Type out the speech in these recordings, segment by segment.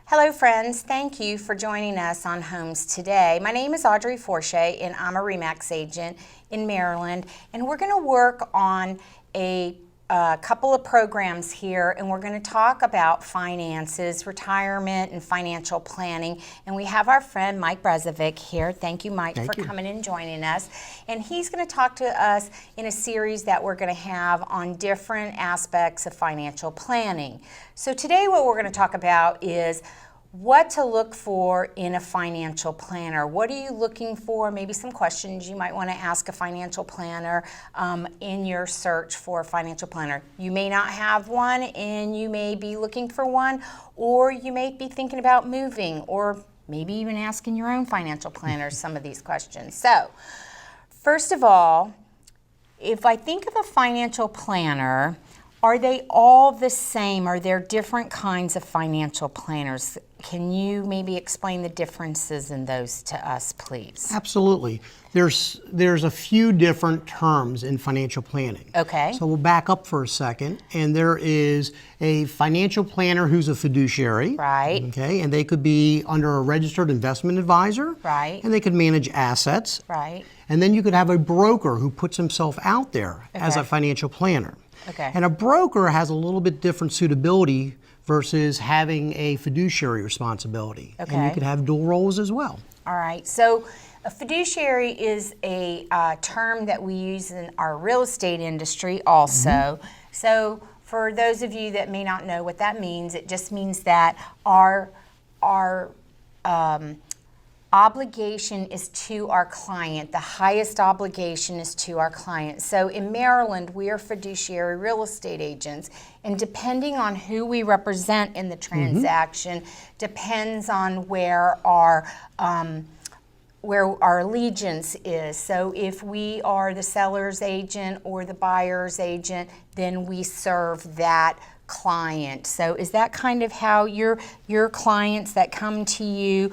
Hello friends, thank you for joining us on Homes Today. My name is Audrey Forche and I'm a RE/MAX agent in Maryland, and we're going to work on a couple of programs here, and we're going to talk about finances, retirement, and financial planning. And we have our friend Mike Brezovic here. Thank you, Mike, for coming and joining us. And he's going to talk to us in a series that we're going to have on different aspects of financial planning. So today what we're going to talk about is what to look for in a financial planner. What are you looking for? Maybe some questions you might want to ask a financial planner in your search for a financial planner. You may not have one and you may be looking for one, or you may be thinking about moving, or maybe even asking your own financial planner some of these questions. So, first of all, if I think of a financial planner, are they all the same? Are there different kinds of financial planners? Can you maybe explain the differences in those to us, please? Absolutely. There's a few different terms in financial planning. Okay. So we'll back up for a second, and there is a financial planner who's a fiduciary. Right. Okay, and they could be under a registered investment advisor. Right. And they could manage assets. Right. And then you could have a broker who puts himself out there as a Okay. financial planner. Okay. And a broker has a little bit different suitability versus having a fiduciary responsibility. Okay. And you could have dual roles as well. All right. So a fiduciary is a term that we use in our real estate industry also. Mm-hmm. So for those of you that may not know what that means, it just means that our obligation is to our client. The highest obligation is to our client. So in Maryland, we are fiduciary real estate agents, and depending on who we represent in the transaction, depends on where our allegiance is. So if we are the seller's agent or the buyer's agent, then we serve that client. So is that kind of how your clients that come to you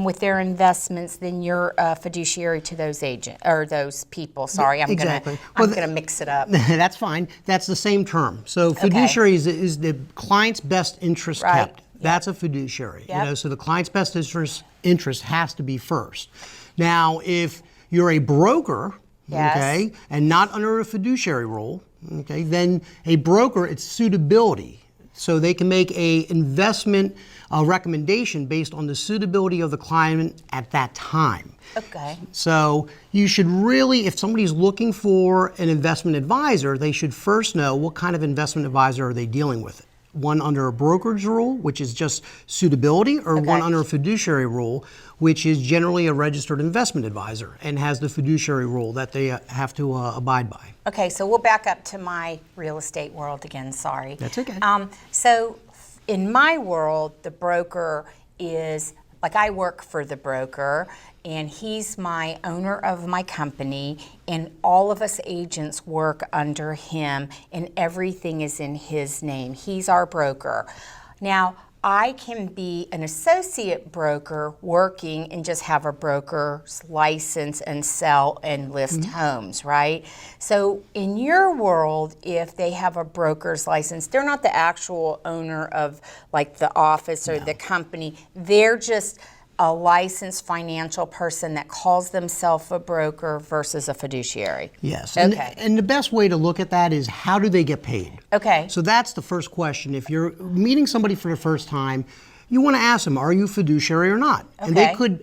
with their investments, then you're a fiduciary to those agents or those people? Sorry, I'm gonna mix it up. That's fine. That's the same term. So fiduciary is the client's best interest kept. That's a fiduciary. Yep. You know, so the client's best interest has to be first. Now, if you're a broker, okay, and not under a fiduciary role, okay, then a broker, it's suitability. So they can make a investment recommendation based on the suitability of the client at that time. Okay. So you should really, if somebody's looking for an investment advisor, they should first know what kind of investment advisor are they dealing with. One under a brokerage rule, which is just suitability, or one under a fiduciary rule, which is generally a registered investment advisor and has the fiduciary rule that they have to abide by. Okay, so we'll back up to my real estate world again, sorry. That's okay. So in my world, the broker is, like, I work for the broker, and he's my owner of my company, and all of us agents work under him, and everything is in his name. He's our broker. Now, I can be an associate broker working and just have a broker's license and sell and list homes, right? So in your world, if they have a broker's license, they're not the actual owner of, like, the office or the company. They're just a licensed financial person that calls themselves a broker versus a fiduciary. Yes. Okay. And the best way to look at that is, how do they get paid? Okay. So that's the first question. If you're meeting somebody for the first time, you want to ask them, are you fiduciary or not? Okay.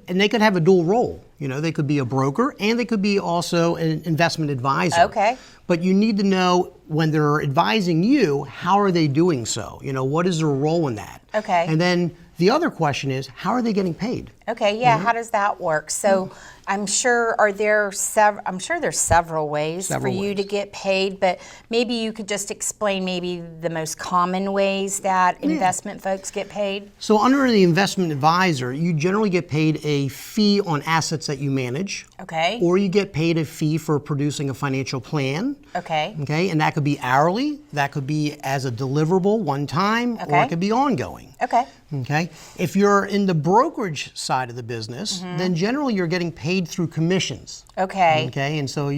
And they could have a dual role. You know, they could be a broker and they could be also an investment advisor. Okay. But you need to know, when they're advising you, how are they doing so? You know, what is their role in that? Okay. And then the other question is, how are they getting paid? Okay, yeah, how does that work? So I'm sure there's several ways for you to get paid, but maybe you could just explain maybe the most common ways that investment folks get paid. So under the investment advisor, you generally get paid a fee on assets that you manage. Okay. Or you get paid a fee for producing a financial plan. Okay. Okay, and that could be hourly, that could be as a deliverable one time, or it could be ongoing. Okay. Okay. If you're in the brokerage side of the business, then generally you're getting paid through commissions. Okay. Okay, and so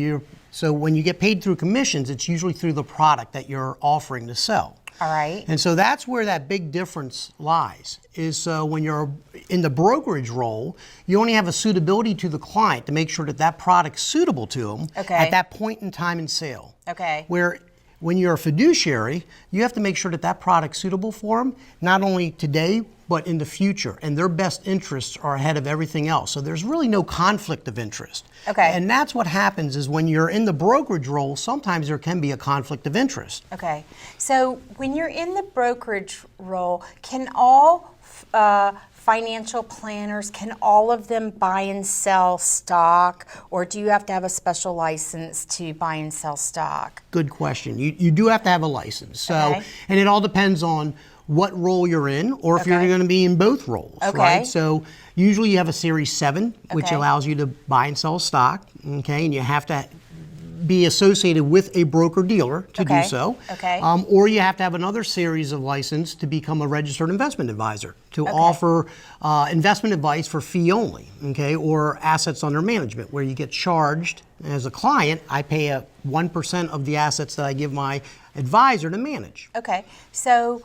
when you get paid through commissions, it's usually through the product that you're offering to sell. All right. And so that's where that big difference lies, is when you're in the brokerage role, you only have a suitability to the client to make sure that that product's suitable to them Okay. at that point in time in sale. Okay. Where when you're a fiduciary, you have to make sure that that product's suitable for them, not only today, but in the future. And their best interests are ahead of everything else. So there's really no conflict of interest. Okay. And that's what happens is when you're in the brokerage role, sometimes there can be a conflict of interest. Okay. So when you're in the brokerage role, can all financial planners, can all of them buy and sell stock, or do you have to have a special license to buy and sell stock? Good question. You do have to have a license. So, Okay. and it all depends on what role you're in, or if you're Okay. going to be in both roles, Okay. right? So usually you have a Series 7, which Okay. allows you to buy and sell stock, okay? And you have to be associated with a broker-dealer to Okay. do so. Okay. Or you have to have another series of license to become a registered investment advisor, to offer investment advice for fee only, okay? Or assets under management, where you get charged as a client. I pay 1% of the assets that I give my advisor to manage. Okay. So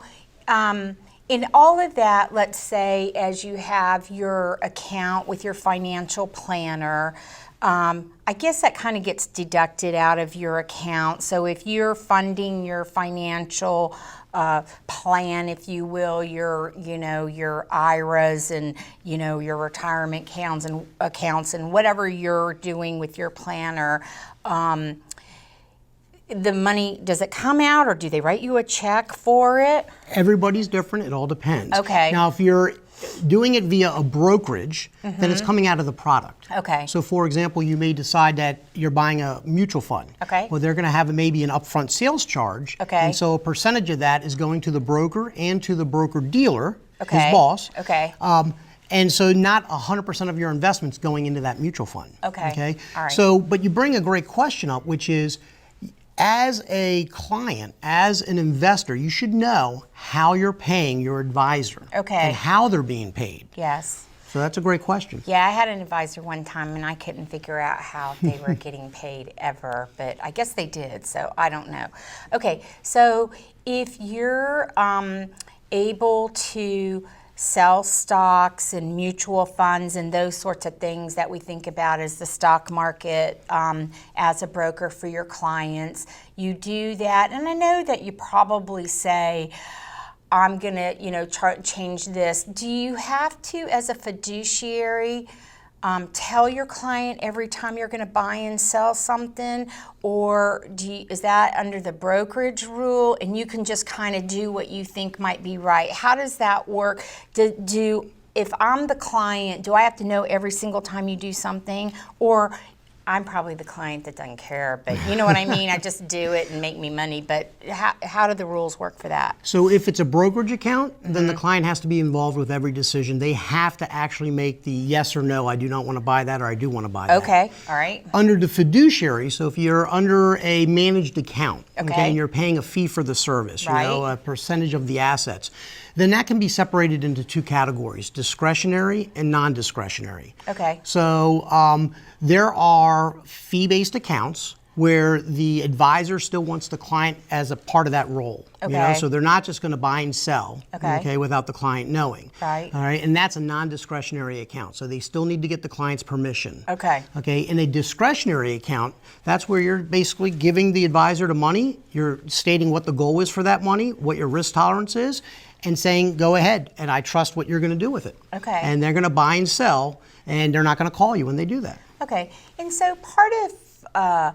in all of that, let's say as you have your account with your financial planner, I guess that kind of gets deducted out of your account. So if you're funding your financial plan, if you will, your IRAs and your retirement accounts and whatever you're doing with your planner, the money, does it come out or do they write you a check for it? Everybody's different. It all depends. Okay. Now, if you're doing it via a brokerage, then it's coming out of the product. Okay. So, for example, you may decide that you're buying a mutual fund. Okay. Well, they're going to have maybe an upfront sales charge. Okay. And so a percentage of that is going to the broker and to the broker dealer, Okay. his boss. Okay. And so not 100% of your investments going into that mutual fund. Okay. Okay. All right. So, but you bring a great question up, which is, as a client, as an investor, you should know how you're paying your advisor. Okay. And how they're being paid. Yes. So that's a great question. Yeah, I had an advisor one time and I couldn't figure out how they were getting paid ever, but I guess they did, so I don't know. Okay, so if you're able to sell stocks and mutual funds and those sorts of things that we think about as the stock market as a broker for your clients, you do that. And I know that you probably say, I'm going to, change this. Do you have to, as a fiduciary, tell your client every time you're going to buy and sell something, or is that under the brokerage rule and you can just kind of do what you think might be right? How does that work? If I'm the client, do I have to know every single time you do something, or I'm probably the client that doesn't care, but you know what I mean? I just do it and make me money, but how do the rules work for that? So if it's a brokerage account, then the client has to be involved with every decision. They have to actually make the yes or no, I do not want to buy that, or I do want to buy that. Okay, all right. Under the fiduciary, so if you're under a managed account, Okay. and you're paying a fee for the service, Right. a percentage of the assets, then that can be separated into two categories, discretionary and non-discretionary. Okay. So there are fee-based accounts where the advisor still wants the client as a part of that role. Okay. So they're not just going to buy and sell, Okay. without the client knowing. Right. All right, and that's a non-discretionary account. So they still need to get the client's permission. Okay. Okay, in a discretionary account, that's where you're basically giving the advisor the money, you're stating what the goal is for that money, what your risk tolerance is, and saying, go ahead, and I trust what you're going to do with it. Okay. And they're going to buy and sell, and they're not going to call you when they do that. Okay, and so part of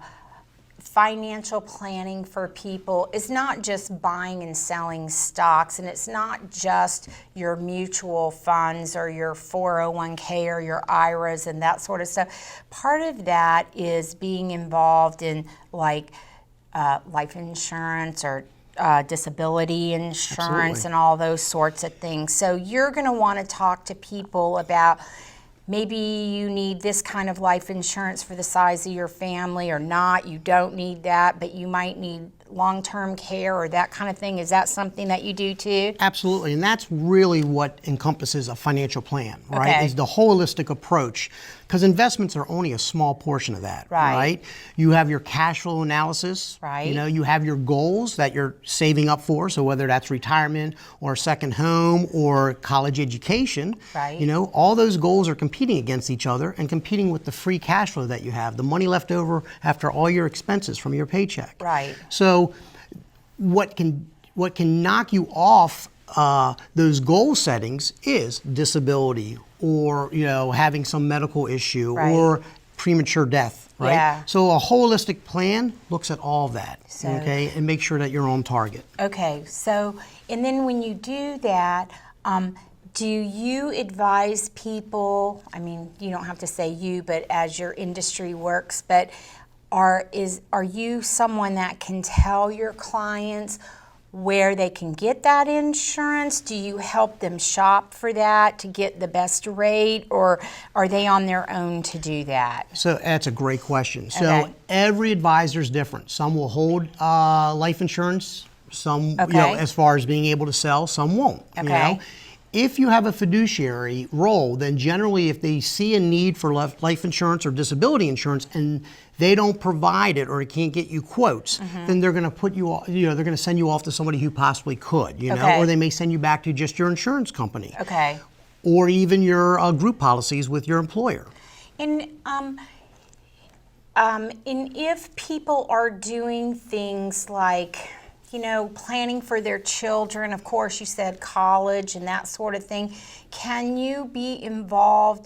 financial planning for people is not just buying and selling stocks, and it's not just your mutual funds or your 401k or your IRAs and that sort of stuff. Part of that is being involved in like life insurance or disability insurance. Absolutely. And all those sorts of things. So you're going to want to talk to people about maybe you need this kind of life insurance for the size of your family or not. You don't need that, but you might need long-term care or that kind of thing. Is that something that you do too? Absolutely, and that's really what encompasses a financial plan, right? Okay. Is the holistic approach because investments are only a small portion of that, Right. You have your cash flow analysis, Right. you have your goals that you're saving up for, so whether that's retirement or a second home or college education, Right. all those goals are competing against each other and competing with the free cash flow that you have, the money left over after all your expenses from your paycheck. Right. So what can knock you off those goal settings is disability or having some medical issue Right. or premature death, right? Yeah. So a holistic plan looks at all of that, So- okay, and make sure that you're on target. Okay, so, and then when you do that, do you advise people, I mean, you don't have to say you, but as your industry works, but are you someone that can tell your clients where they can get that insurance? Do you help them shop for that to get the best rate, or are they on their own to do that? So that's a great question. So Okay. every advisor is different. Some will hold life insurance, some, Okay. as far as being able to sell, some won't. Okay. If you have a fiduciary role, then generally if they see a need for life insurance or disability insurance and they don't provide it or can't get you quotes, then they're going to put you, they're going to send you off to somebody who possibly could, Okay. or they may send you back to just your insurance company, Okay. or even your group policies with your employer. And if people are doing things like, planning for their children, of course, you said college and that sort of thing, can you be involved,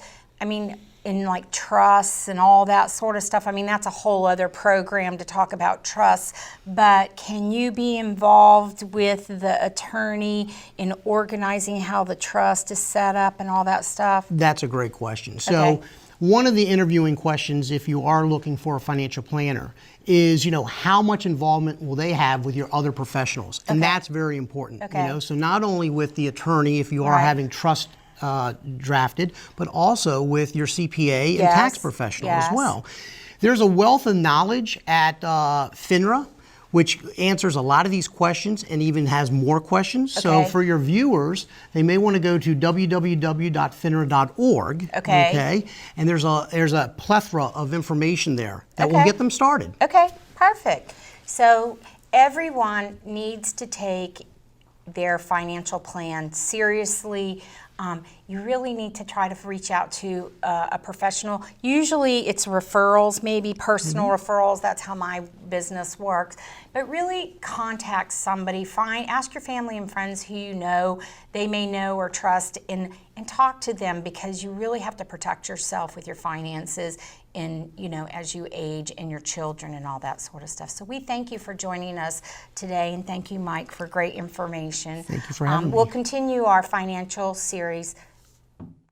in like trusts and all that sort of stuff? That's a whole other program to talk about trusts, but can you be involved with the attorney in organizing how the trust is set up and all that stuff? That's a great question. So Okay. one of the interviewing questions, if you are looking for a financial planner, is, how much involvement will they have with your other professionals? And that's very important. Okay. So not only with the attorney, if you are Right. having trust drafted, but also with your CPA and Yes. tax professional as Yes. well. There's a wealth of knowledge at FINRA, which answers a lot of these questions and even has more questions. So Okay. for your viewers, they may want to go to www.finra.org. Okay. And there's a plethora of information there that will Okay. get them started. Okay, perfect. So everyone needs to take their financial plan seriously. You really need to try to reach out to a professional. Usually it's referrals, maybe personal referrals. That's how my business works. But really contact somebody. Ask your family and friends who you know, they may know or trust, and talk to them, because you really have to protect yourself with your finances as you age, and your children and all that sort of stuff. So we thank you for joining us today, and thank you, Mike, for great information. Thank you for having me. We'll continue our financial series